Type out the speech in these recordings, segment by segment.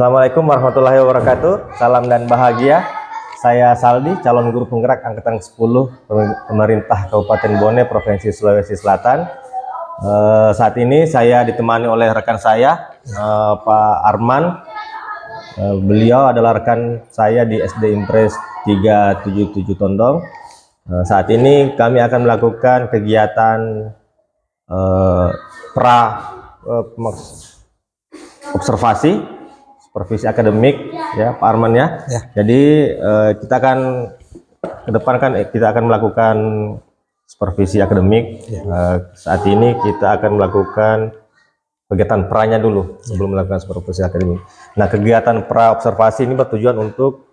Assalamualaikum warahmatullahi wabarakatuh. Salam dan bahagia. Saya Saldi, calon guru penggerak angkatan 10 pemerintah Kabupaten Bone, Provinsi Sulawesi Selatan. Saat ini saya ditemani oleh rekan saya, Pak Arman. Beliau adalah rekan saya di SD Impres 377 Tondong. Saat ini kami akan melakukan kegiatan observasi, supervisi akademik, ya Pak Arman ya. Jadi kita akan ke depan kita akan melakukan supervisi akademik. Saat ini kita akan melakukan kegiatan pra-nya dulu sebelum melakukan supervisi akademik. Nah, kegiatan pra observasi ini bertujuan untuk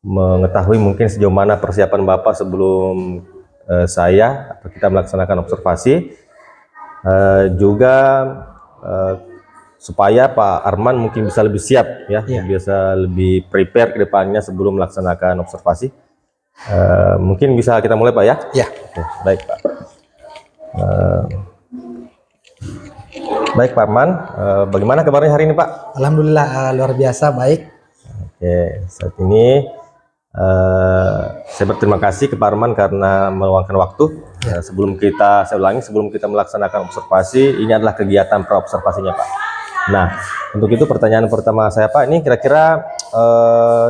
mengetahui mungkin sejauh mana persiapan Bapak sebelum saya atau kita melaksanakan observasi, juga supaya Pak Arman mungkin bisa lebih siap ya, bisa lebih prepare ke depannya sebelum melaksanakan observasi. Mungkin bisa kita mulai Pak ya? Ya. Oke, baik Pak. Baik Pak Arman, bagaimana kabarnya hari ini Pak? Alhamdulillah luar biasa baik. Oke, saat ini saya berterima kasih ke Pak Arman karena meluangkan waktu. Sebelum kita melaksanakan observasi, ini adalah kegiatan pra observasinya Pak. Nah, untuk itu pertanyaan pertama saya Pak, ini kira-kira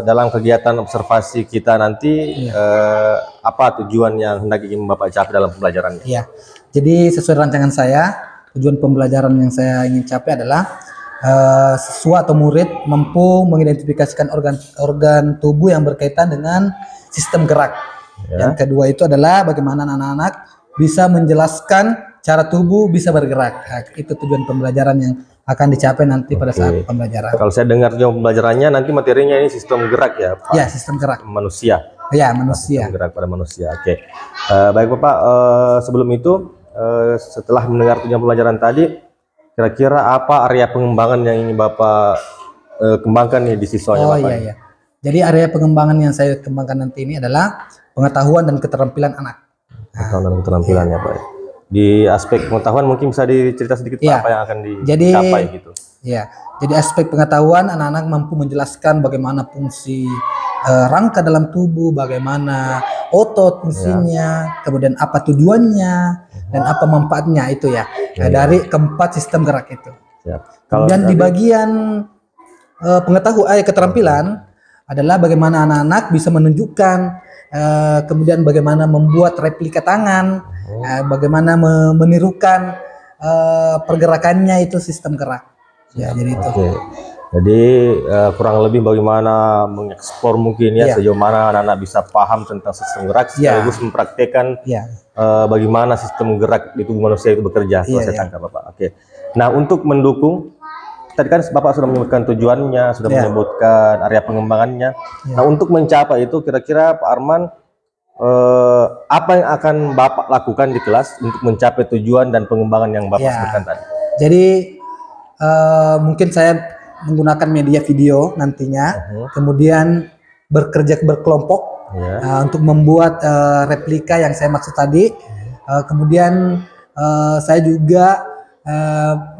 dalam kegiatan observasi kita nanti apa tujuan yang hendak ingin Bapak capai dalam pembelajarannya? Iya, jadi sesuai rancangan saya, tujuan pembelajaran yang saya ingin capai adalah siswa atau murid mampu mengidentifikasikan organ tubuh yang berkaitan dengan sistem gerak. Yang kedua itu adalah bagaimana anak-anak bisa menjelaskan cara tubuh bisa bergerak. Nah, itu tujuan pembelajaran yang akan dicapai nanti pada saat pembelajaran. Kalau saya dengar tujuan pembelajarannya nanti materinya ini sistem gerak ya Pak? Ya, sistem gerak manusia. Ya, manusia. Sistem gerak pada manusia. Oke. Baik Bapak, sebelum itu setelah mendengar tujuan pembelajaran tadi, kira-kira apa area pengembangan yang ingin Bapak kembangkan nih di siswanya Bapak? Iya. Jadi area pengembangan yang saya kembangkan nanti ini adalah pengetahuan dan keterampilan anak. Pengetahuan dan keterampilan ya Pak. Di aspek pengetahuan mungkin bisa dicerita sedikit Pak, apa yang akan dicapai gitu. Ya, jadi aspek pengetahuan anak-anak mampu menjelaskan bagaimana fungsi rangka dalam tubuh, bagaimana otot fungsinya, kemudian apa tujuannya dan apa manfaatnya itu ya. Dari keempat sistem gerak itu. Kemudian di bagian pengetahuan keterampilan adalah bagaimana anak-anak bisa menunjukkan, kemudian bagaimana membuat replika tangan, bagaimana menirukan pergerakannya itu sistem gerak. Ya, jadi itu. Jadi kurang lebih bagaimana mengeksplor mungkin ya sejauh mana anak-anak bisa paham tentang sistem gerak sekaligus mempraktekkan bagaimana sistem gerak di tubuh manusia itu bekerja. Kalau saya tangkap Bapak. Oke. Nah, untuk mendukung tadi kan Bapak sudah menyebutkan tujuannya, sudah menyebutkan area pengembangannya. Nah, untuk mencapai itu kira-kira Pak Arman apa yang akan Bapak lakukan di kelas untuk mencapai tujuan dan pengembangan yang Bapak sebutkan tadi? Jadi mungkin saya menggunakan media video nantinya, kemudian bekerja berkelompok untuk membuat replika yang saya maksud tadi. Kemudian saya juga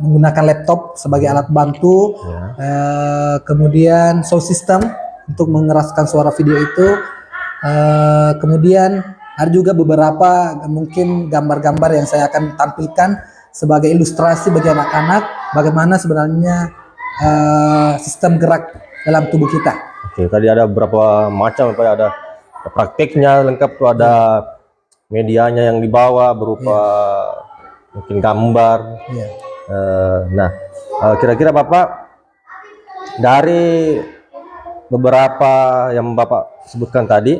menggunakan laptop sebagai alat bantu, kemudian sound system untuk mengeraskan suara video itu, kemudian ada juga beberapa mungkin gambar-gambar yang saya akan tampilkan sebagai ilustrasi bagi anak-anak bagaimana sebenarnya sistem gerak dalam tubuh kita. Oke, tadi ada beberapa macam, ada prakteknya lengkap tuh, ada medianya yang dibawa berupa mungkin gambar. Nah, kira-kira Bapak dari beberapa yang Bapak sebutkan tadi,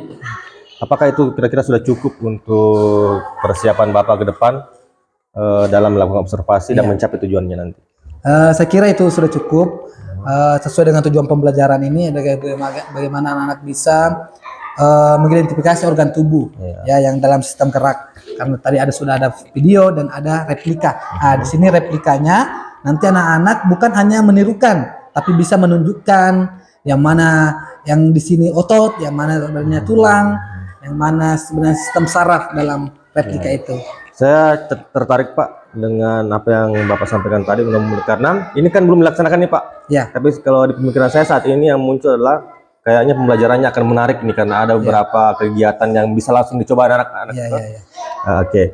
apakah itu kira-kira sudah cukup untuk persiapan Bapak ke depan dalam melakukan observasi dan mencapai tujuannya nanti? Saya kira itu sudah cukup sesuai dengan tujuan pembelajaran ini, bagaimana anak-anak bisa mengidentifikasi organ tubuh yang dalam sistem gerak. Karena tadi sudah ada video dan ada replika. Nah, di sini replikanya nanti anak-anak bukan hanya menirukan, tapi bisa menunjukkan yang mana yang di sini otot, yang mana sebenarnya tulang, yang mana sebenarnya sistem saraf dalam replika itu. Saya tertarik Pak dengan apa yang Bapak sampaikan tadi, karena ini kan belum dilaksanakan nih Pak. Ya. Tapi kalau di pemikiran saya saat ini yang muncul adalah kayaknya pembelajarannya akan menarik nih karena ada beberapa kegiatan yang bisa langsung dicoba anak-anak. Ya. Oke.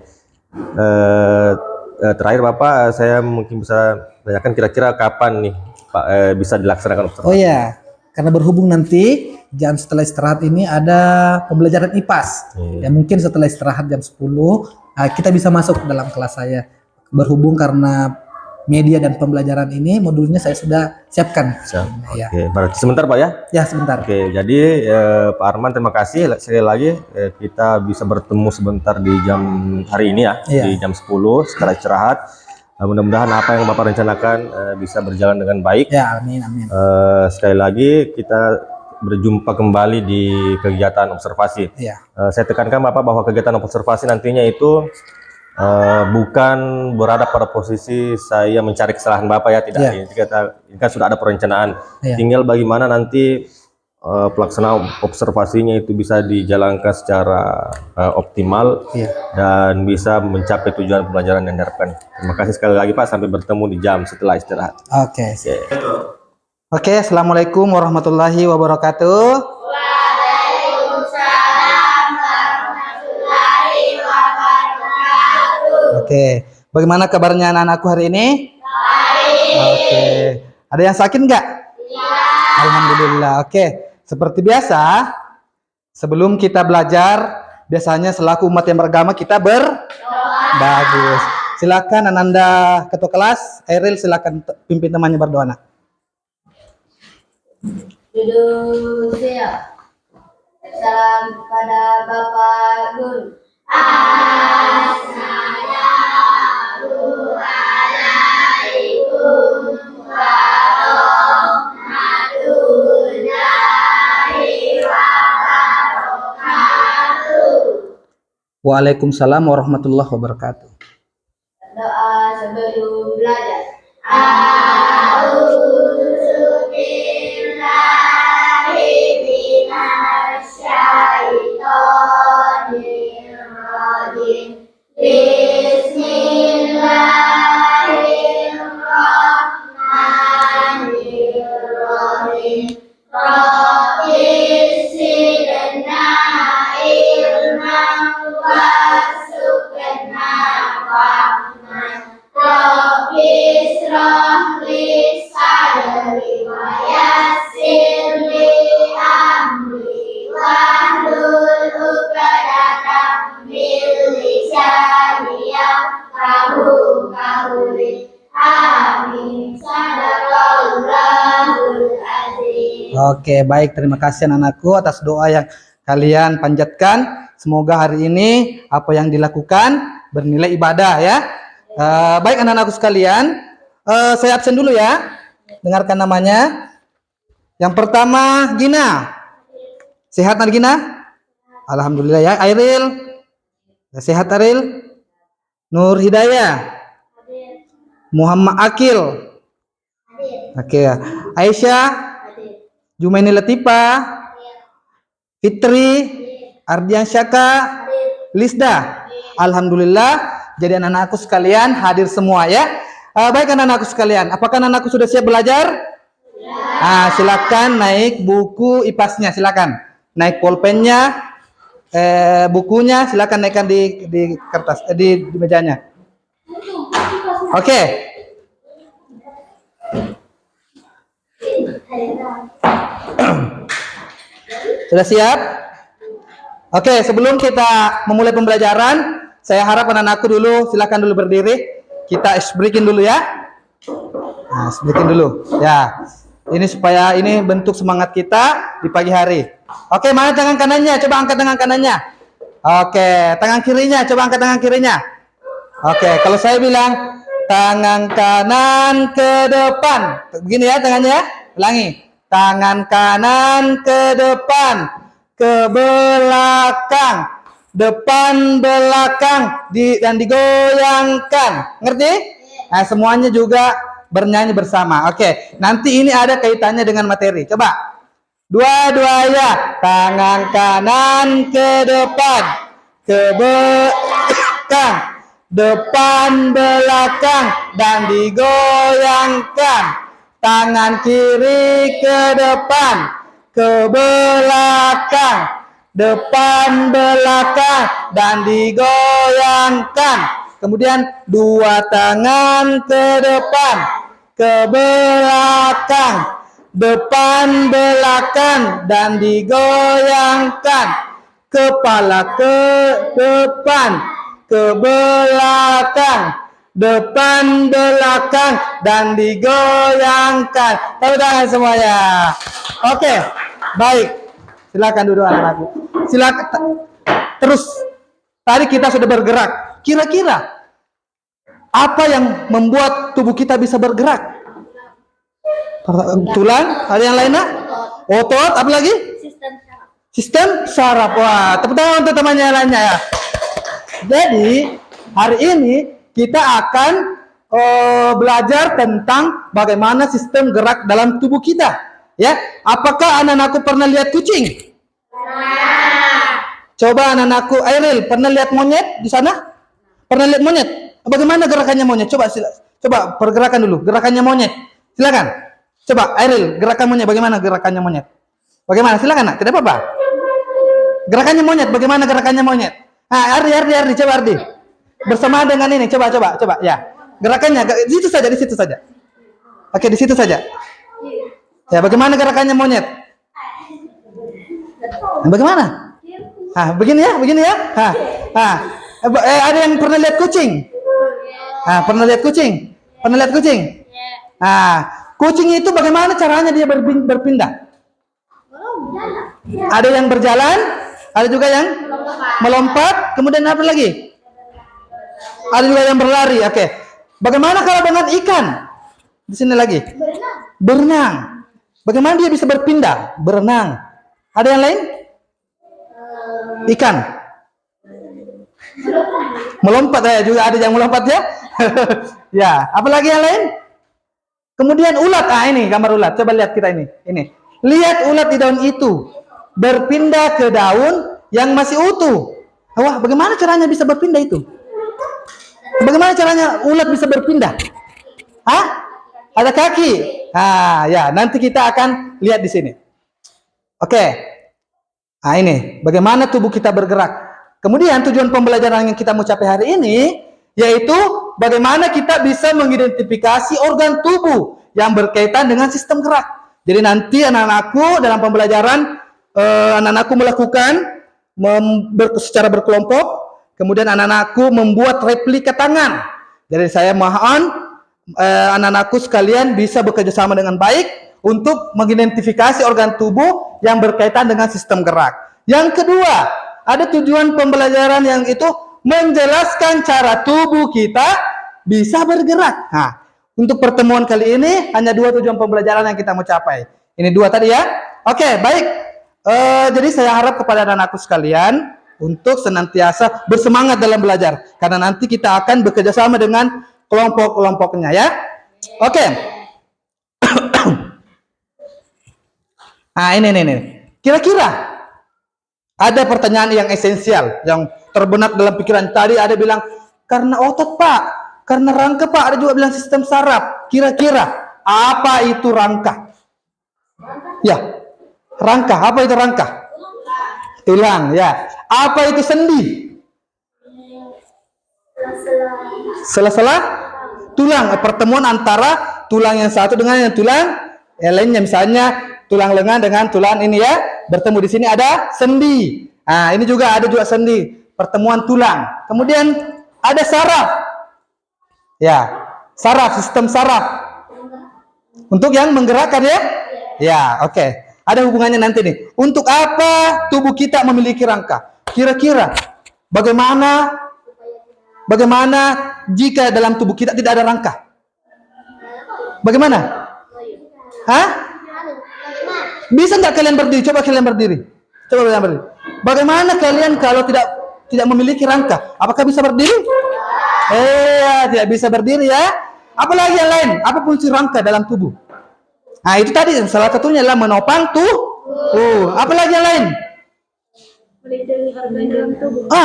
Terakhir Bapak, saya mungkin bisa tanyakan kira-kira kapan nih Pak bisa dilaksanakan observasi? Oh ya, karena berhubung nanti jam setelah istirahat ini ada pembelajaran IPAS. Ya mungkin setelah istirahat jam 10 kita bisa masuk dalam kelas saya. Berhubung karena media dan pembelajaran ini modulnya saya sudah siapkan. Ya. Oke, berarti sebentar Pak ya? Ya sebentar. Oke, jadi Pak Arman terima kasih sekali lagi kita bisa bertemu sebentar di jam hari ini ya, di jam 10 setelah istirahat. Mudah-mudahan apa yang Bapak rencanakan bisa berjalan dengan baik. Ya, amin, amin. Sekali lagi kita berjumpa kembali di kegiatan observasi. Saya tekankan Bapak bahwa kegiatan observasi nantinya itu bukan berada pada posisi saya mencari kesalahan Bapak ya, tidak. Ini kan sudah ada perencanaan. Tinggal bagaimana nanti pelaksanaan observasinya itu bisa dijalankan secara optimal dan bisa mencapai tujuan pembelajaran yang diharapkan. Terima kasih sekali lagi Pak, sampai bertemu di jam setelah istirahat. Oke, assalamualaikum warahmatullahi wabarakatuh. Waalaikumsalam warahmatullahi wabarakatuh. Oke, bagaimana kabarnya anak-anakku hari ini? Baik. Oke, ada yang sakit nggak? Ya. Alhamdulillah. Oke, seperti biasa, sebelum kita belajar, biasanya selaku umat yang beragama kita bagus. Silakan Ananda ketua kelas, Eril silakan pimpin temannya berdoa. Nak. Duduk siap. Salam kepada Bapak Guru. Assalamualaikum warahmatullahi wabarakatuh. Waalaikumsalam warahmatullahi wabarakatuh. Doa sebelum belajar. A'udzu billahi minasyaitonir rajim. Bismillahirrahmanirrahim. Rabbis zidna ilman warzuqna fahman. Rabbis rahli sadri wa yassir li amri wahlul 'uqdatam min lisani yafqahu qawli. Amin. Sadaqallahul azim. Oke, baik. Terima kasih anak-anakku atas doa yang kalian panjatkan. Semoga hari ini apa yang dilakukan bernilai ibadah ya. Baik anak-anakku sekalian, saya absen dulu ya. Dengarkan namanya. Yang pertama Gina. Sehat Gina? Alhamdulillah ya. Airil. Sehat Airil? Nur Hidayah. Muhammad Akil. Oke. Aisyah. Jumaini Latifa. Fitri. Ardian Syaka. Lisda. Alhamdulillah. Jadi anak-anakku sekalian hadir semua ya. Baik anak-anakku sekalian, apakah anak-anakku sudah siap belajar? Silakan naik buku IPAS-nya, silakan. Naik pulpennya, bukunya silakan naikkan di kertas, di mejanya. Oke. Sudah siap? Oke, sebelum kita memulai pembelajaran, saya harap anak-anakku dulu silakan dulu berdiri. Kita breaking dulu ya. Breaking dulu. Ya. Ini supaya ini bentuk semangat kita di pagi hari. Oke, mana tangan kanannya? Coba angkat tangan kanannya. Oke, tangan kirinya, coba angkat tangan kirinya. Oke, kalau saya bilang tangan kanan ke depan. Begini ya tangannya ya. Ulangi. Tangan kanan ke depan, ke belakang, depan belakang dan digoyangkan. Ngerti? Nah, semuanya juga bernyanyi bersama. Oke, nanti ini ada kaitannya dengan materi. Coba. Dua-duanya, tangan kanan ke depan, ke belakang, depan belakang dan digoyangkan. Tangan kiri ke depan, ke belakang, depan belakang dan digoyangkan. Kemudian dua tangan ke depan, ke belakang, depan belakang dan digoyangkan. Kepala ke depan, ke belakang, depan belakang dan digoyangkan. Tepuk tangan semuanya. Oke, baik. Silakan duduk anak-anakku. Silakan terus. Tadi kita sudah bergerak. Kira-kira apa yang membuat tubuh kita bisa bergerak? Tulang, ada yang lainnya? Otot, apa lagi? Sistem saraf. Wah, tepuk tangan untuk temannya lainnya ya. Jadi, hari ini kita akan belajar tentang bagaimana sistem gerak dalam tubuh kita. Ya, apakah anak-anakku pernah lihat kucing? Coba anak-anakku, Airil, pernah lihat monyet di sana? Pernah lihat monyet? Bagaimana gerakannya monyet? Coba pergerakan dulu, gerakannya monyet. Silakan. Coba Airil, gerakan monyet, bagaimana gerakannya monyet? Bagaimana? Silakan, nak. Tidak apa-apa. Gerakannya monyet, bagaimana gerakannya monyet? Ah, Ardi, coba Ardi. Bersama dengan ini, coba, ya. Gerakannya, di situ saja. Oke, di situ saja. Ya, bagaimana gerakannya monyet? Bagaimana? Begini ya. Ada yang pernah lihat kucing? Pernah lihat kucing? Kucing itu bagaimana caranya dia berpindah? Ada yang berjalan, ada juga yang melompat, kemudian apa lagi? Ada juga yang berlari. Oke. Bagaimana kalau dengan ikan? Di sini lagi. Berenang. Bagaimana dia bisa berpindah? Berenang. Ada yang lain? Ikan. Melompat ya, juga ada yang melompat ya. Ya, apalagi yang lain? Kemudian ulat. Ini gambar ulat. Coba lihat kita ini. Lihat ulat di daun itu berpindah ke daun yang masih utuh. Wah, bagaimana caranya bisa berpindah itu? Bagaimana caranya ulat bisa berpindah? Ada kaki. Ya, nanti kita akan lihat di sini. Oke. Ini bagaimana tubuh kita bergerak. Kemudian tujuan pembelajaran yang kita mau capai hari ini yaitu bagaimana kita bisa mengidentifikasi organ tubuh yang berkaitan dengan sistem gerak. Jadi nanti anak-anakku dalam pembelajaran anak-anakku melakukan secara berkelompok, kemudian anak-anakku membuat replika tangan. Jadi saya mohon anak-anakku sekalian bisa bekerja sama dengan baik untuk mengidentifikasi organ tubuh yang berkaitan dengan sistem gerak. Yang kedua, ada tujuan pembelajaran yang itu menjelaskan cara tubuh kita bisa bergerak. Untuk pertemuan kali ini hanya 2 tujuan pembelajaran yang kita mau capai. Ini 2 tadi ya. Oke, baik. Jadi saya harap kepada anak-anakku sekalian untuk senantiasa bersemangat dalam belajar. Karena nanti kita akan bekerja sama dengan kelompok-kelompoknya ya. Oke. Ini. Kira-kira ada pertanyaan yang esensial, yang terbenak dalam pikiran. Tadi ada bilang, karena otot Pak, karena rangka Pak, ada juga bilang sistem saraf. Kira-kira, apa itu rangka? Ya, rangka, apa itu rangka? Tulang, ya. Apa itu sendi? Sela-sela tulang, pertemuan antara tulang yang satu dengan yang tulang yang lainnya. Misalnya, tulang lengan dengan tulang ini ya, bertemu di sini ada sendi. Ini juga ada juga sendi, pertemuan tulang. Kemudian ada saraf. Ya, saraf, sistem saraf. Untuk yang menggerakkan ya. Ya, oke. Ada hubungannya nanti nih. Untuk apa tubuh kita memiliki rangka? Kira-kira bagaimana jika dalam tubuh kita tidak ada rangka? Bagaimana? Bisa nggak kalian berdiri? Coba kalian berdiri. Bagaimana kalian kalau tidak memiliki rangka? Apakah bisa berdiri? Tidak bisa berdiri ya. Apalagi yang lain? Apa fungsi rangka dalam tubuh? Itu tadi salah satunya adalah menopang tubuh. Apalagi yang lain?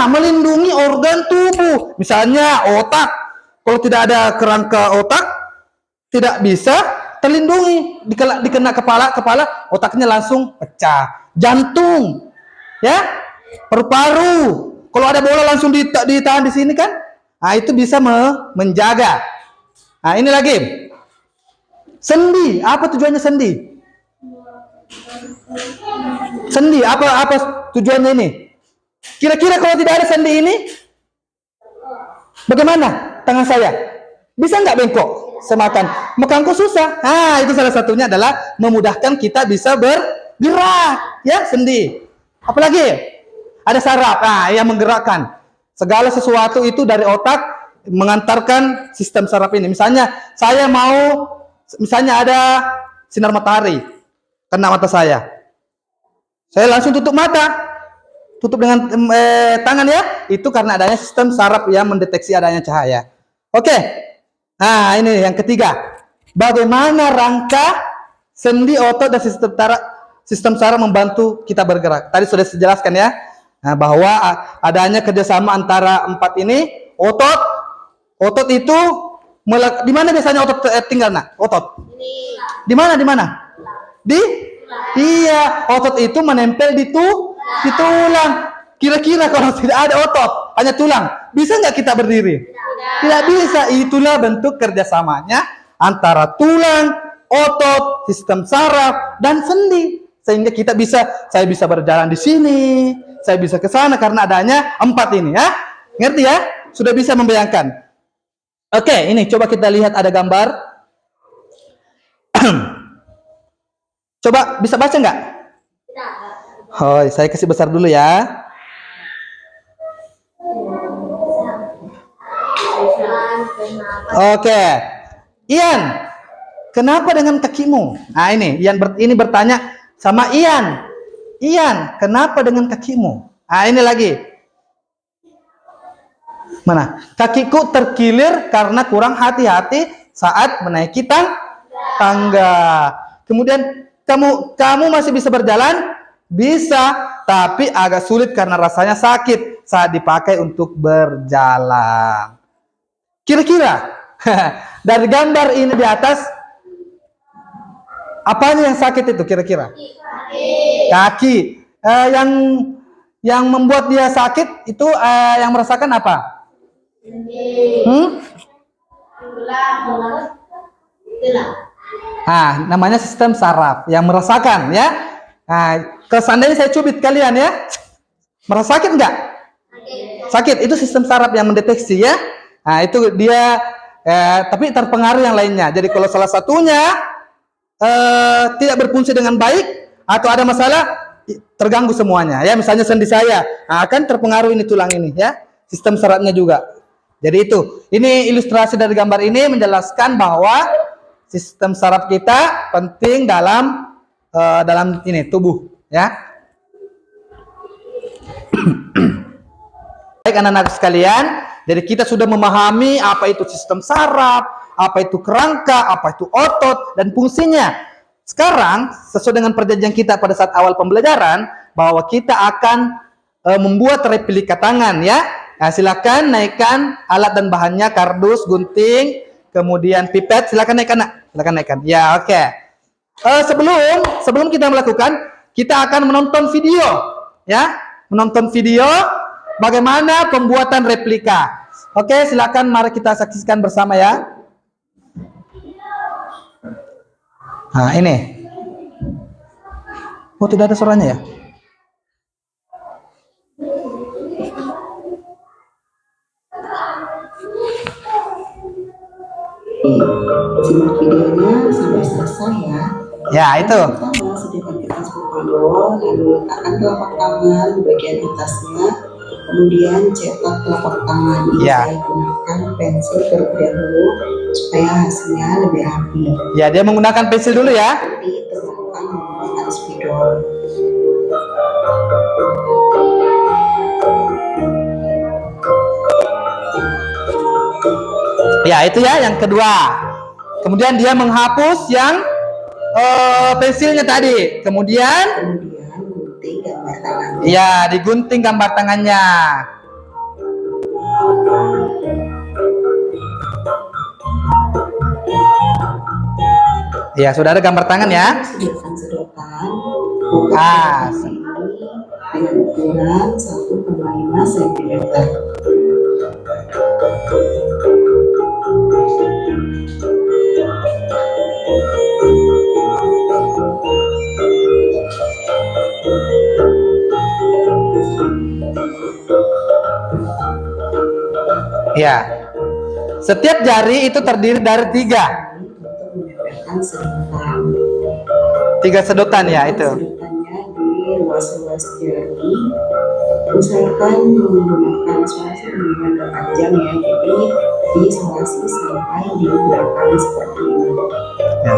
Melindungi organ tubuh. Misalnya otak. Kalau tidak ada kerangka otak, tidak bisa terlindungi. Dikena kepala, otaknya langsung pecah. Jantung, ya, paru-paru. Kalau ada bola langsung ditahan di sini kan? Nah, itu bisa menjaga. Nah, ini lagi. Sendi, apa tujuannya sendi? Sendi, apa tujuannya ini? Kira-kira kalau tidak ada sendi ini, bagaimana tangan saya? Bisa nggak bengkok semakan? Makanku susah. Nah, itu salah satunya adalah memudahkan kita bisa bergerak, ya, sendi. Apalagi ada saraf, yang menggerakkan segala sesuatu itu dari otak mengantarkan sistem saraf ini. Misalnya misalnya ada sinar matahari kena mata saya langsung tutup mata, tutup dengan tangan, ya. Itu karena adanya sistem saraf yang mendeteksi adanya cahaya. Oke. Nah, ini yang ketiga. Bagaimana rangka sendi, otot, dan sistem saraf membantu kita bergerak. Tadi sudah saya jelaskan, ya. Nah, bahwa adanya kerjasama antara 4 ini. Otot itu di mana biasanya otot tinggal, nak? Otot. Di mana? Iya, otot itu menempel di tulang. Kira-kira kalau tidak ada otot, hanya tulang, bisa nggak kita berdiri? Tidak bisa. Itulah bentuk kerjasamanya antara tulang, otot, sistem saraf, dan sendi. Sehingga saya bisa berjalan di sini, saya bisa ke sana karena adanya 4 ini, ya. Ngerti, ya? Sudah bisa membayangkan. Oke, ini coba kita lihat ada gambar. Coba bisa baca nggak? Oh, saya kasih besar dulu, ya. Oke. Ian, kenapa dengan kakimu? Nah, ini bertanya sama Ian. Ian, kenapa dengan kakimu? Nah, ini lagi. Mana? Kakiku terkilir karena kurang hati-hati saat menaiki tangga. Kemudian kamu masih bisa berjalan? Bisa, tapi agak sulit karena rasanya sakit saat dipakai untuk berjalan. Kira-kira dari gambar ini di atas, apanya yang sakit itu kira-kira? Kaki. Yang membuat dia sakit itu yang merasakan apa? Namanya sistem saraf yang merasakan, ya. Nah, seandainya saya cubit kalian, ya, sakit nggak? Sakit. Itu sistem saraf yang mendeteksi, ya. Nah, itu dia. Tapi terpengaruh yang lainnya. Jadi kalau salah satunya tidak berfungsi dengan baik atau ada masalah, terganggu semuanya, ya. Misalnya sendi saya, akan terpengaruh ini tulang ini, ya. Sistem sarafnya juga. Jadi ini ilustrasi dari gambar ini menjelaskan bahwa sistem saraf kita penting dalam ini tubuh, ya. Baik, anak-anak sekalian, jadi kita sudah memahami apa itu sistem saraf, apa itu kerangka, apa itu otot, dan fungsinya. Sekarang, sesuai dengan perjanjian kita pada saat awal pembelajaran, bahwa kita akan membuat replika tangan, ya. Nah, silakan naikkan alat dan bahannya, kardus, gunting, kemudian pipet. Silakan naikkan, nak. Silakan naikkan. Ya, oke. Sebelum kita melakukan, kita akan menonton video, ya. Menonton video bagaimana pembuatan replika. Oke, silakan mari kita saksikan bersama, ya. Nah, ini. Oh, tidak ada suaranya, ya? Simak videonya sampai selesai, ya. Ya, itu. Pertama, sediakan kertas pembalut, lalu letakkan telapak tangan di bagian atasnya, kemudian cetak telapak tangan. Ya. Saya gunakan pensil terlebih dahulu supaya hasilnya lebih rapi. Ya, dia menggunakan pensil dulu, ya. Jadi terlakukan menggunakan spidol. Ya, itu, ya, yang kedua. Kemudian dia menghapus yang pensilnya tadi. Kemudian gunting gambar tangannya. Iya, digunting gambar tangannya. Ya, sudah ada gambar tangan ya. Sedotan Ah, ini dengan ukuran 1,5 cm. ya. Setiap jari itu terdiri dari 3 Untuk menempelkan sedotan. 3 sedotan ya itu. Sedotannya di ruas-ruas jari. Usahakan menggunakan selasi dengan tajam ya. Jadi di selasi sampai di belakang seperti ini. Ya.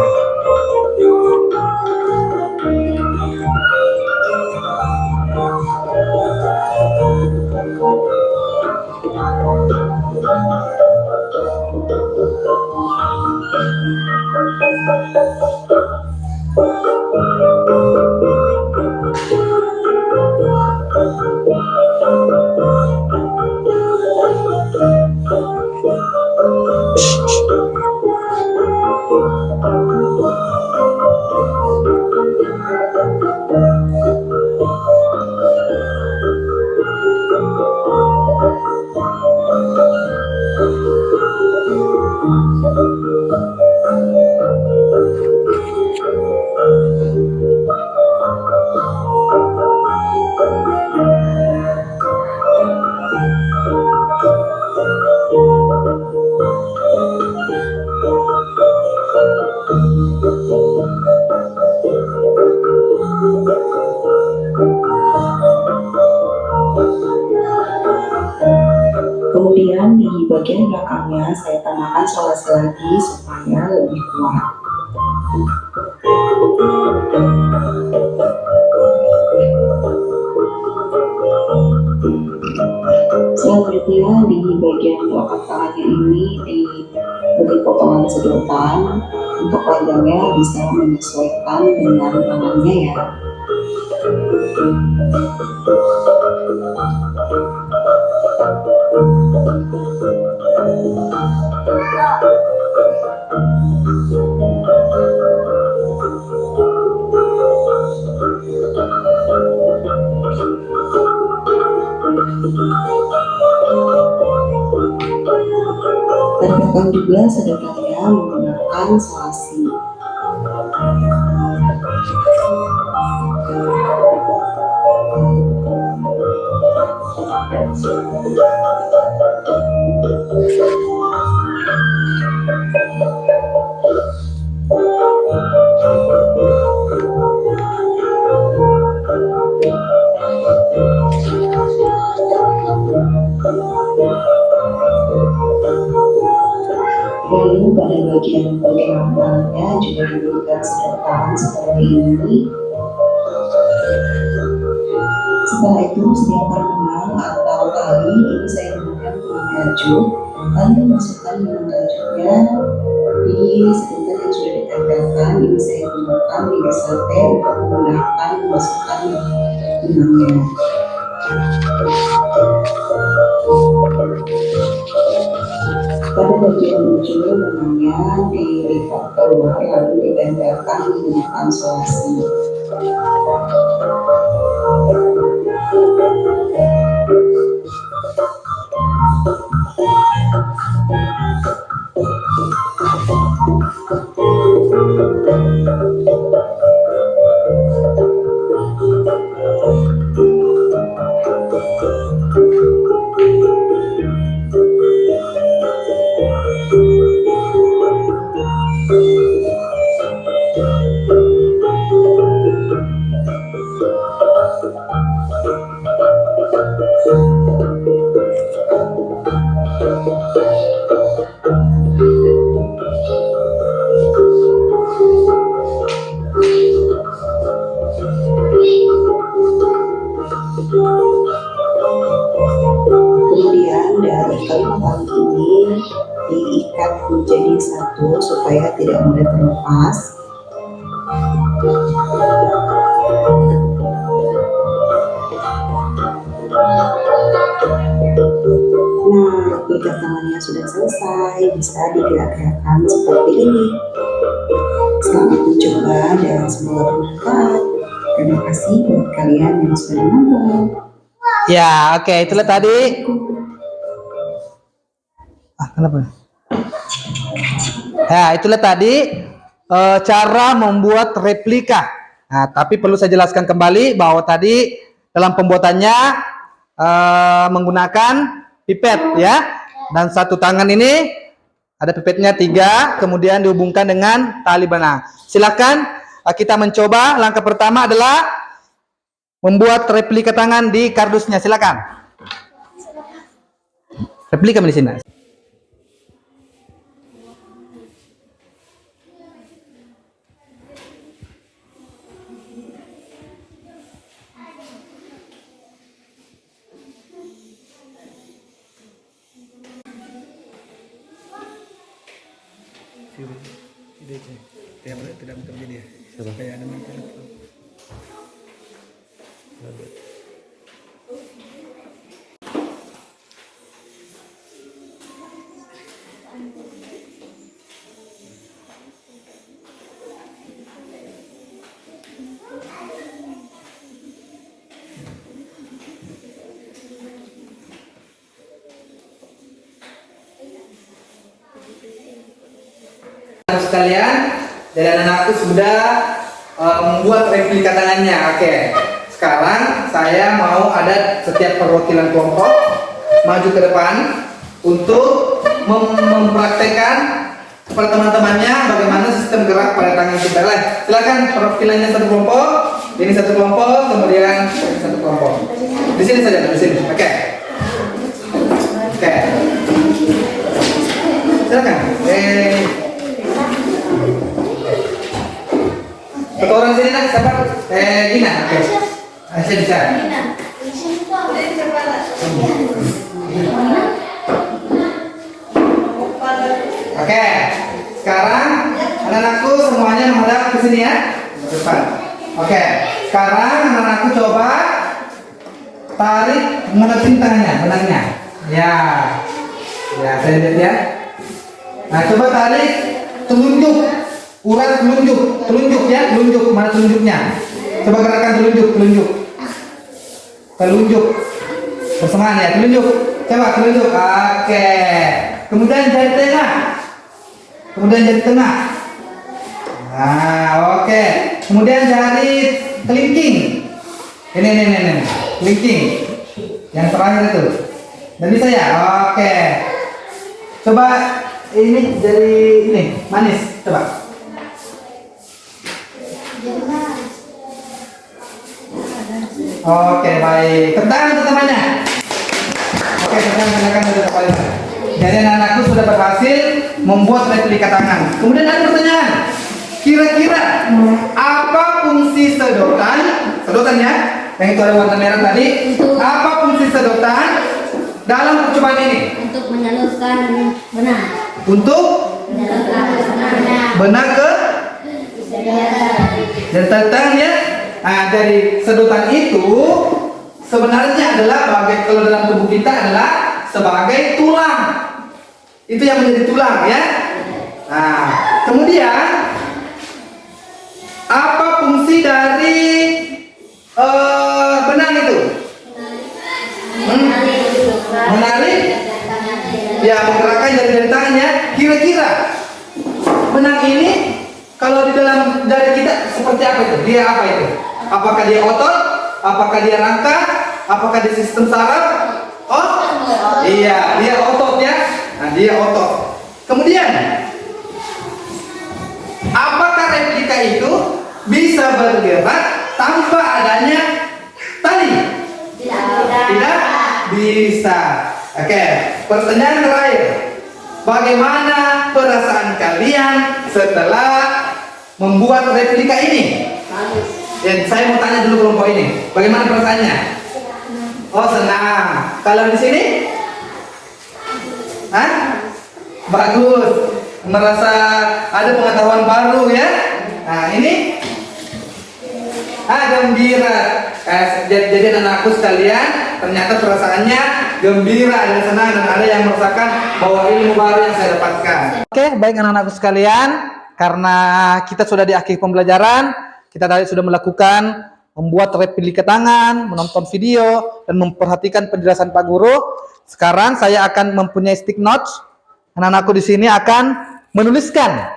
Kemudian di bagian belakangnya saya tambahkan selasi lagi supaya lebih kuat. Selanjutnya di bagian telapak tangannya ini diberi potongan sedotan. Untuk panjangnya bisa menyesuaikan dengan tangannya ya. Tambahkan juga sedotannya menggunakan selasi. Lalu pada bagian tangannya juga diberikan sedotan seperti ini. Setelah itu sediakan benang atau tali. Ini saya gunakan pengajuk. Lalu masukkan benang gajuknya di sedotan yang sudah ditempelkan. Ini saya gunakan 3 sate untuk memudahkan memasukkan benangnya. Pada bagian ujung benangnya dilipat keluar lalu ditempelkan menggunakan selasi. Kemudian dari kain tali ini diikat menjadi satu supaya tidak mudah terlepas. sudah selesai, bisa digerak-gerakkan seperti ini. Selamat mencoba dan semoga bermanfaat. Terima kasih buat kalian yang sudah menonton. Ya, oke, itulah tadi. Kenapa? Ya, itulah tadi cara membuat replika. Nah, tapi perlu saya jelaskan kembali bahwa tadi dalam pembuatannya menggunakan pipet ya, dan satu tangan ini ada pipetnya 3, kemudian dihubungkan dengan tali benang. Silakan kita mencoba. Langkah pertama adalah membuat replika tangan di kardusnya. Silakan. Replika di sini. Tidak bekerja dia. Kayak ada manfaat. Sekalian, jadi anak-anakku sudah membuat replika tangannya. Oke, sekarang saya mau ada setiap perwakilan kelompok maju ke depan untuk mempraktekkan kepada teman-temannya bagaimana sistem gerak pada tangan kita. Silakan perwakilannya satu kelompok, ini satu kelompok, kemudian ini satu kelompok. Di sini saja, di sini. Oke. Silakan. Satu orang sini nak, siapa? Gina. Oke. Saya bisa. Oke. Sekarang anak-anakku semuanya menghadap ke sini ya. Depan. Oke. Sekarang anak-anakku coba tarik menekan tangannya, benangnya. Ya. Ya, saya lihat ya. Nah, coba tarik telunjuk. Urat telunjuk ya, telunjuk, mana telunjuknya? Coba gerakan telunjuk bersamaan ya, telunjuk, coba telunjuk, oke. Kemudian jari tengah, nah oke. Kemudian jari kelingking, ini, kelingking, yang terakhir itu, dan bisa ya, oke. Coba ini jari ini, manis, coba. Oke, baik. Tepuk tangannya. Oke, silakan duduk kembali. Jadi anak-anakku sudah berhasil membuat replika tangan. Kemudian ada pertanyaan. Kira-kira apa fungsi sedotan ya? Yang itu ada warna merah tadi. Apa fungsi sedotan dalam percobaan ini? Untuk menyalurkan benang. Untuk benang ke dari tangan ya. Nah, dari sedotan itu sebenarnya adalah kalau dalam tubuh kita adalah sebagai tulang. Itu yang menjadi tulang ya. Nah, kemudian apa fungsi dari benang itu? Menarik. Ya, menggerakkan jari-jari tangannya. Kira-kira benang ini kalau di dalam jari kita seperti apa itu? Dia apa itu? Apakah dia otot? Apakah dia rangka? Apakah dia sistem saraf? Oh, iya, dia otot ya. Nah, dia otot. Kemudian, apakah replika itu bisa bergerak tanpa adanya tali? Tidak bisa. Oke, pertanyaan terakhir. Bagaimana perasaan kalian setelah membuat replika ini? Ya, saya mau tanya dulu kelompok ini. Bagaimana perasaannya? Oh, senang. Kalau di sini? Hah? Bagus. Merasa ada pengetahuan baru ya? Nah, ini? Gembira. Jadi anakku sekalian, ternyata perasaannya gembira, ada yang senang, dan ada yang merasakan bahwa ilmu baru yang saya dapatkan. Oke, baik anak-anakku sekalian, karena kita sudah di akhir pembelajaran, kita tadi sudah melakukan membuat replika tangan, menonton video, dan memperhatikan penjelasan Pak Guru. Sekarang saya akan mempunyai stick notes. Anak-anakku di sini akan menuliskan,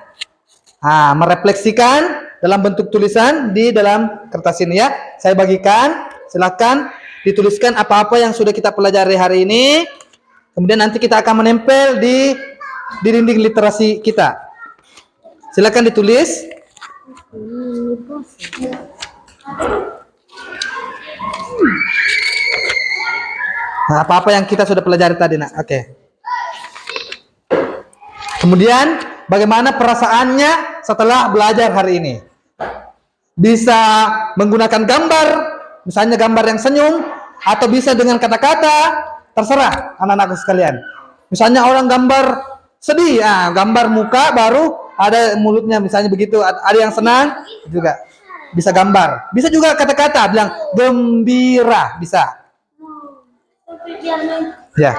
merefleksikan dalam bentuk tulisan di dalam kertas ini ya. Saya bagikan, silakan dituliskan apa-apa yang sudah kita pelajari hari ini. Kemudian nanti kita akan menempel di dinding literasi kita. Silakan ditulis. Nah, apa-apa yang kita sudah pelajari tadi, nak. Oke. Kemudian bagaimana perasaannya setelah belajar hari ini? Bisa menggunakan gambar, misalnya gambar yang senyum, atau bisa dengan kata-kata, terserah anak-anakku sekalian. Misalnya orang gambar sedih, gambar muka baru ada mulutnya, misalnya begitu. Ada yang senang juga bisa gambar. Bisa juga kata-kata, bilang gembira, bisa. Ya.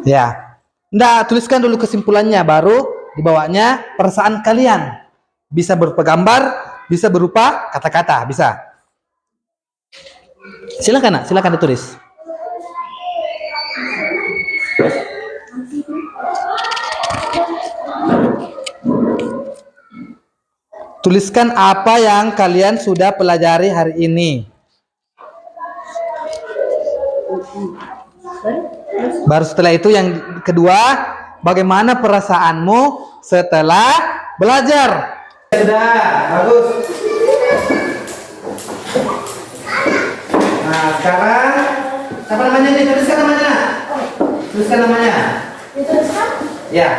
Ya. Nggak, tuliskan dulu kesimpulannya, baru dibawanya perasaan kalian. Bisa berupa gambar, bisa berupa kata-kata, bisa. Silakan, nak, silakan ditulis. Tuliskan apa yang kalian sudah pelajari hari ini. Baru setelah itu yang kedua, bagaimana perasaanmu setelah belajar? Sudah, bagus. Nah, sekarang siapa namanya nih? Tuliskan namanya. Tuliskan namanya. Dituliskan? Ya.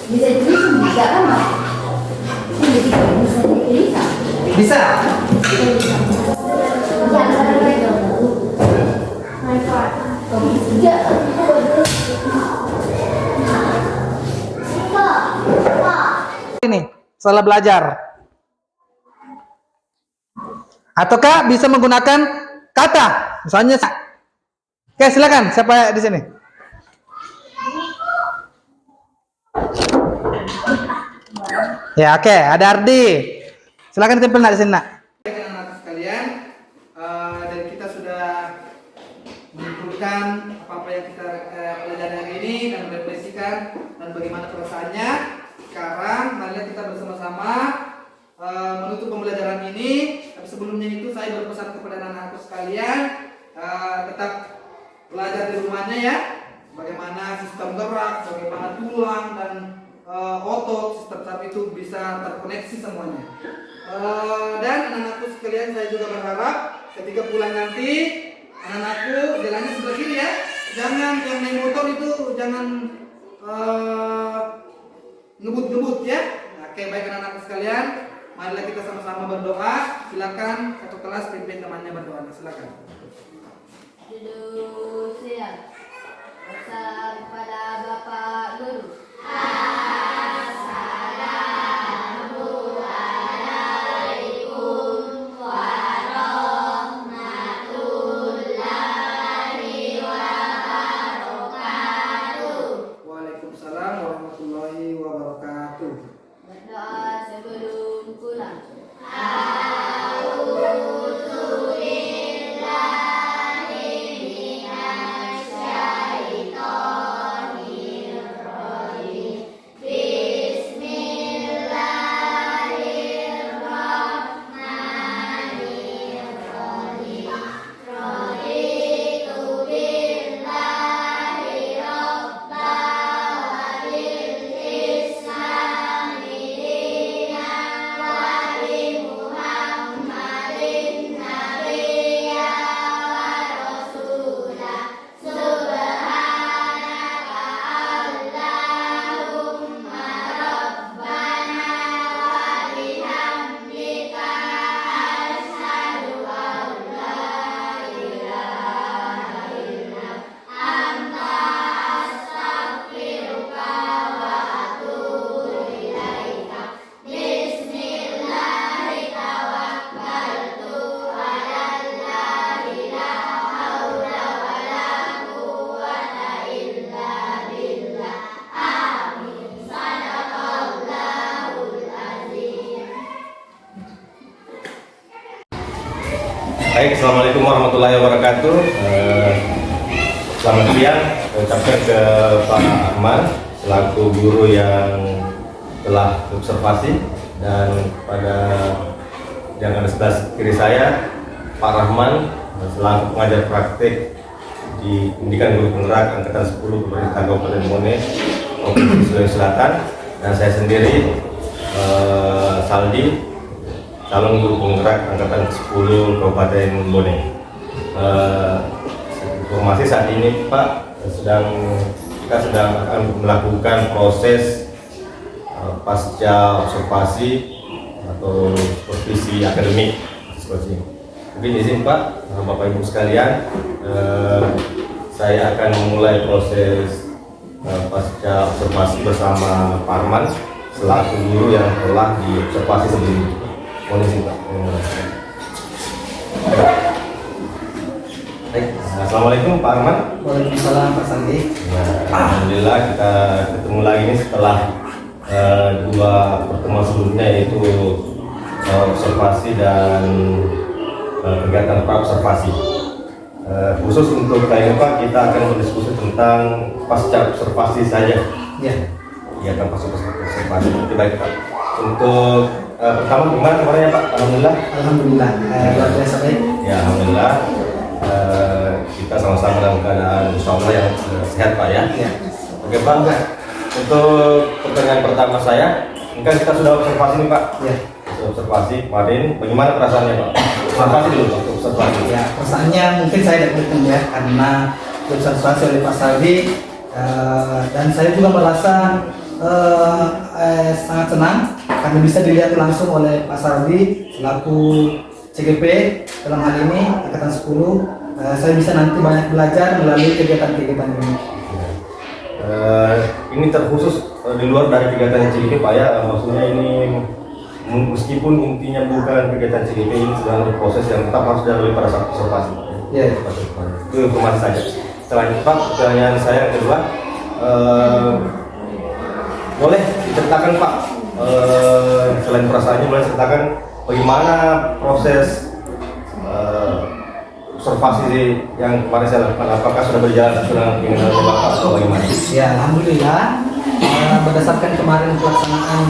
Bisa ditulis juga kan, Mas? Bisa ditulis. Bisa. Ini setelah belajar. Ataukah bisa menggunakan kata, misalnya. Oke, silakan. Siapa di sini? Ya, oke. Ada Ardi. Silakan tempel, nak, di sini, nak. Anak-anak sekalian, dan kita sudah menyimpulkan apa-apa yang kita pelajari hari ini dan merefleksikan dan bagaimana perasaannya. Sekarang marilah kita bersama-sama menutup pembelajaran ini. Tapi sebelumnya itu saya berpesan kepada anak-anakku sekalian, tetap belajar di rumahnya ya. Bagaimana sistem gerak, bagaimana tulang dan otot, sistem saraf itu bisa terkoneksi semuanya. Dan anak-anakku sekalian, saya juga berharap ketika pulang nanti anak-anakku jalannya sebelah kiri ya. Jangan yang naik motor itu jangan ngebut-ngebut ya. Oke, baik anak-anakku sekalian, marilah kita sama-sama berdoa. Silakan satu kelas pimpin temannya berdoa. Silakan. Duduk siap. Bersalam kepada Bapak Guru. Waalaikumsalam warahmatullahi wabarakatuh. Berdoa sebelum pulang. Baik, Assalamualaikum warahmatullahi wabarakatuh. Selamat siang, saya ucapkan ke Pak Arman selaku guru yang telah observasi, dan pada yang ada sebelah kiri saya Pak Rahman selaku pengajar praktik di Pendidikan Guru Penggerak Angkatan 10 Pemerintah Kabupaten Bone, Provinsi Sulawesi Selatan, dan saya sendiri Saldi, calon guru penggerak Angkatan 10 Kabupaten Bone. Informasi saat ini Pak, kita sedang akan melakukan proses pasca observasi atau supervisi akademik seperti ini. Mungkin izin Pak, Bapak Ibu sekalian, saya akan memulai proses pasca observasi bersama Pak Arman selaku guru yang telah diobservasi sebelumnya. Mohon izin Pak. Baik, Assalamualaikum Pak Arman. Waalaikumsalam Pak Sandi. Alhamdulillah kita ketemu lagi nih setelah dua pertemuan sebelumnya, yaitu observasi dan kegiatan pra-observasi. Khusus untuk kali ini Pak, kita akan berdiskusi tentang pasca observasi saja. Ya. Kegiatan pasca observasi. Baik Pak. Untuk pertama gimana kabarnya Pak? Alhamdulillah. Alhamdulillah. Luar biasa baik. Ya Alhamdulillah. Kita sama-sama dalam keadaan insyaallah yang sehat Pak ya. Ya. Oke Pak. Untuk pertanyaan pertama saya, ini kan kita sudah observasi nih Pak. Ya. Observasi kemarin, bagaimana perasaannya Pak? Observasi dulu waktu observasi. Ya, perasaannya mungkin saya deg-degan ya, karena diobservasi oleh Pak Saldi, dan saya juga merasa sangat senang karena bisa dilihat langsung oleh Pak Saldi selaku CGP dalam hal ini Angkatan 10. Saya bisa nanti banyak belajar melalui kegiatan-kegiatan ini. Ini terkhusus di luar dari kegiatan CGP Pak ya, maksudnya ini meskipun intinya bukan kegiatan CGP, ini sedang proses yang tetap harus dilalui pada saat observasi. Ya. Itu informasi saja. Selain itu Pak, pertanyaan saya yang kedua, boleh diceritakan Pak, selain perasaannya boleh ceritakan bagaimana proses observasi yang kemarin saya lakukan, apakah sudah berjalan sesuai dengan Bapak atau bagaimana? Ya, alhamdulillah, berdasarkan kemarin pelaksanaan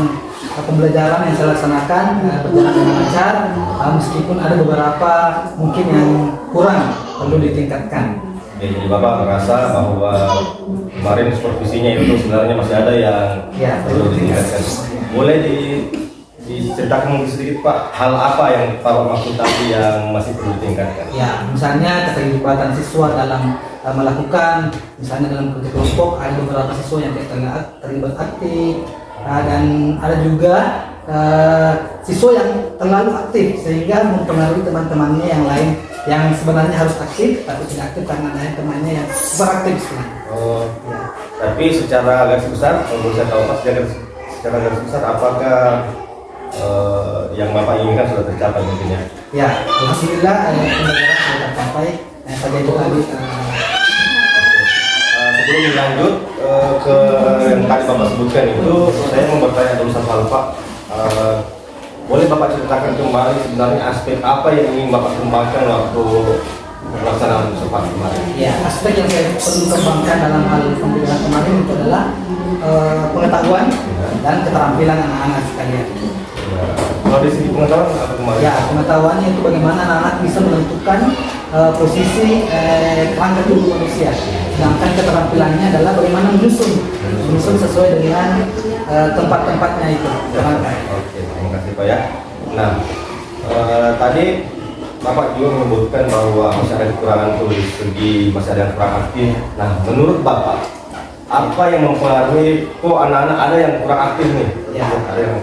pembelajaran yang saya laksanakan berjalan dengan lancar, meskipun ada beberapa mungkin yang kurang perlu ditingkatkan. Ya, jadi Bapak merasa bahwa kemarin supervisinya itu sebenarnya masih ada yang perlu ditingkatkan. Boleh diceritakan mungkin sedikit Pak, hal apa yang Bapak maksud tadi yang masih perlu ditingkatkan? Ya, misalnya keterlibatan siswa dalam melakukan, misalnya dalam kerja kelompok, ada beberapa siswa yang terlibat aktif, dan ada juga siswa yang terlalu aktif sehingga mempengaruhi teman-temannya yang lain yang sebenarnya harus aktif tapi tidak aktif karena ada temannya yang super aktif sebenarnya. Oh, ya. Tapi secara garis besar, kalau saya tahu Pak, secara garis besar apakah yang Bapak inginkan sudah tercapai mungkin ya? Ya, alhamdulillah pembelajaran sudah tercapai. Saja itu tadi. Sebelum lanjut ke yang tadi Bapak sebutkan itu, saya mau bertanya dulu satu hal Pak. Boleh Bapak ceritakan kembali sebenarnya aspek apa yang ingin Bapak kembangkan waktu pelaksanaan observasi kemarin? Ya, aspek yang saya perlu kembangkan dalam hal pembelajaran kemarin itu adalah pengetahuan dan keterampilan anak-anak sekalian. Ya. Kalau di segi pengetahuan apa kemarin? Ya, pengetahuannya itu bagaimana anak-anak bisa menentukan posisi kerangka tubuh manusia. Sedangkan keterampilannya adalah bagaimana menyusun sesuai dengan tempat-tempatnya itu kerangka. Oke, terima kasih Pak ya. Nah, tadi Bapak juga menyebutkan bahwa masih ada kekurangan tuh di segi masih ada yang kurang aktif. Nah, menurut Bapak, apa yang mempengaruhi kok anak-anak ada yang kurang aktif nih? Ya. Ada yang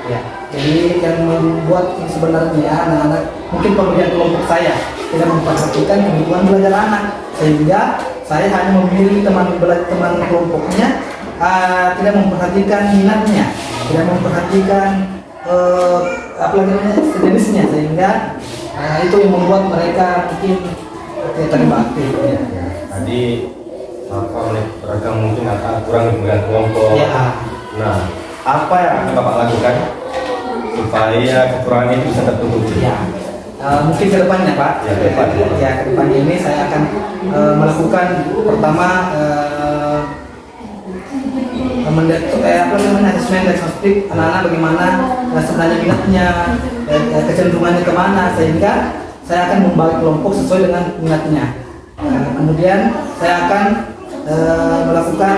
Ya, jadi yang membuat sebenarnya anak-anak mungkin pemberian kelompok saya tidak memperhatikan kebutuhan belajar anak, sehingga saya hanya memilih teman kelompoknya, tidak memperhatikan minatnya, tidak memperhatikan sejenisnya, sehingga itu yang membuat mereka mungkin tidak terlibat aktif. Ya. Tadi mereka mungkin akan kurang dengan kelompok. Ya. Nah, apa yang akan Bapak lakukan supaya kekurangan itu bisa tertutupi? Ya, Mungkin ke depannya Pak, Ya, ke depan. ya ke depannya ini saya akan melakukan pertama asesmen diagnostik anak-anak bagaimana sebenarnya minatnya dan kecenderungannya kemana, sehingga saya akan membagi kelompok sesuai dengan minatnya. Kemudian saya akan melakukan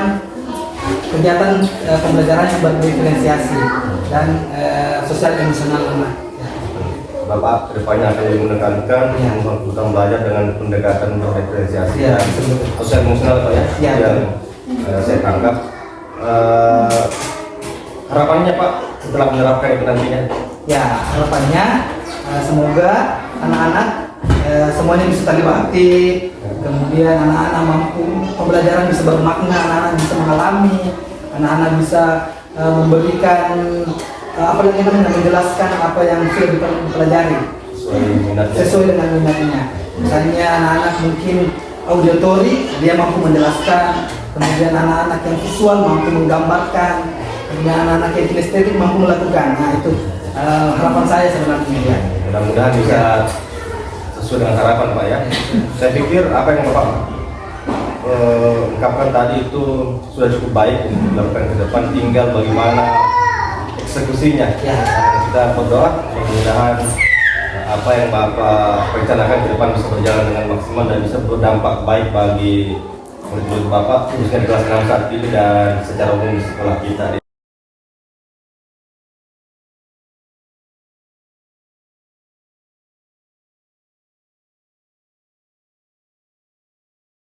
kegiatan pembelajaran yang berdiferensiasi dan sosial emosional anak. Bapak kedepannya akan menekankan tentang belajar dengan pendekatan berdiferensiasi Ya, dan sosial emosional Pak ya, Ya. yang saya tangkap. Harapannya Pak setelah menerapkan itu nantinya? Ya, harapannya semoga anak-anak semuanya bisa terlibat aktif, kemudian anak-anak mampu pembelajaran bisa bermakna, anak-anak bisa mengalami, anak-anak bisa memberikan apa yang kita menjelaskan apa yang sudah dipelajari sesuai dengan minatnya. Misalnya anak-anak mungkin auditori, dia mampu menjelaskan, kemudian anak-anak yang visual mampu menggambarkan, kemudian anak-anak yang kinestetik mampu melakukan. Nah itu harapan saya sebenarnya ya. Mudah-mudahan bisa sesuai dengan harapan Pak ya. Saya pikir apa yang Bapak ungkapkan tadi itu sudah cukup baik untuk dilakukan ke depan, tinggal bagaimana eksekusinya. Ya. Kita berdoa mudah-mudahan apa yang Bapak rencanakan ke depan bisa berjalan dengan maksimal dan bisa berdampak baik bagi murid-murid Bapak khususnya di kelas 6 saat ini dan secara umum di sekolah kita.